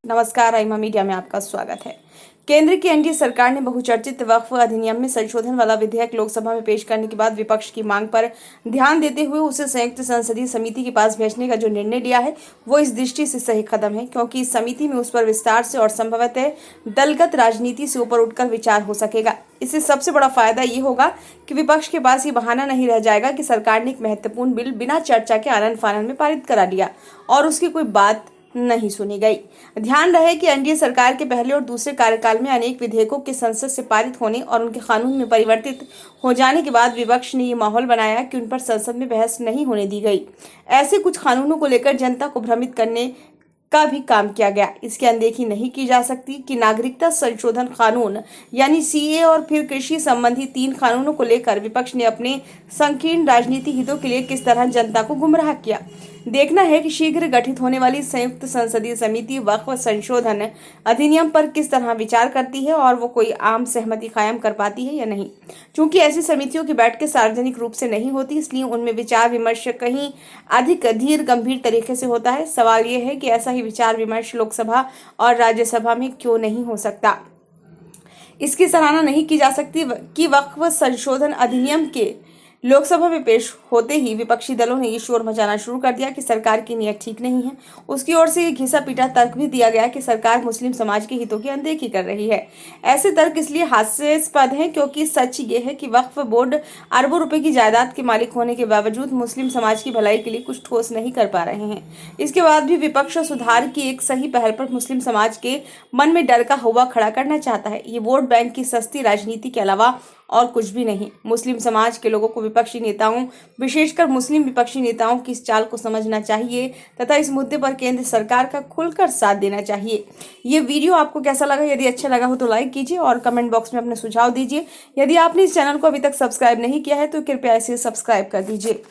नमस्कार, राइमा मीडिया में आपका स्वागत है। केंद्र की एनडीए सरकार ने बहुचर्चित वक्फ अधिनियम में संशोधन वाला विधेयक लोकसभा में पेश करने के बाद विपक्ष की मांग पर ध्यान देते हुए उसे संयुक्त संसदीय समिति के पास भेजने का जो निर्णय लिया है वो इस दृष्टि से सही कदम है, क्योंकि इस समिति में उस पर विस्तार से और संभवतः दलगत राजनीति से ऊपर उठकर विचार हो सकेगा। इससे सबसे बड़ा फायदा ये होगा कि विपक्ष के पास ये बहाना नहीं रह जाएगा कि सरकार ने एक महत्वपूर्ण बिल बिना चर्चा के आनन फानन में पारित करा दिया और उसकी कोई बात नहीं सुनी गई। ध्यान रहे कि एनडीए सरकार के पहले और दूसरे कार्यकाल में अनेक विधेयकों के संसद से पारित होने और उनके कानून में परिवर्तित हो जाने के बाद विपक्ष ने ये माहौल बनाया कि उन पर संसद में बहस नहीं होने दी गई। ऐसे कुछ कानूनों को लेकर जनता को भ्रमित करने का भी काम किया गया। इसकी अनदेखी नहीं की जा सकती कि नागरिकता संशोधन कानून यानी सीए और फिर कृषि संबंधी 3 कानूनों को लेकर विपक्ष ने अपने संकीर्ण राजनीति हितों के लिए किस तरह जनता को गुमराह किया। देखना है कि शीघ्र गठित होने वाली संयुक्त संसदीय समिति वक्फ संशोधन अधिनियम पर किस तरह विचार करती है और वो कोई आम सहमति कायम कर पाती है या नहीं। चूंकि ऐसी समितियों की बैठकें सार्वजनिक रूप से नहीं होती, इसलिए उनमें विचार विमर्श कहीं अधिक धीर गंभीर तरीके से होता है। सवाल यह है कि ऐसा ही विचार विमर्श लोकसभा और राज्यसभा में क्यों नहीं हो सकता। इसकी सराहना नहीं की जा सकती कि वक्फ संशोधन अधिनियम के लोकसभा में पेश होते ही विपक्षी दलों ने ये शोर मचाना शुरू कर दिया कि सरकार की नीयत ठीक नहीं है। उसकी ओर से ये घिसा पीटा तर्क भी दिया गया कि सरकार मुस्लिम समाज के हितों की अनदेखी कर रही है। ऐसे तर्क इसलिए हास्यास्पद हैं क्योंकि सच ये है कि वक्फ बोर्ड अरबों रुपए की जायदाद के मालिक होने के बावजूद मुस्लिम समाज की भलाई के लिए कुछ ठोस नहीं कर पा रहे हैं। इसके बाद भी विपक्ष सुधार की एक सही पहल पर मुस्लिम समाज के मन में डर का हवा खड़ा करना चाहता है। ये वोट बैंक की सस्ती राजनीति के अलावा और कुछ भी नहीं। मुस्लिम समाज के लोगों को विपक्षी नेताओं, विशेषकर मुस्लिम विपक्षी नेताओं की इस चाल को समझना चाहिए तथा इस मुद्दे पर केंद्र सरकार का खुलकर साथ देना चाहिए। ये वीडियो आपको कैसा लगा? यदि अच्छा लगा हो तो लाइक कीजिए और कमेंट बॉक्स में अपने सुझाव दीजिए। यदि आपने इस चैनल को अभी तक सब्सक्राइब नहीं किया है तो कृपया इसे सब्सक्राइब कर दीजिए।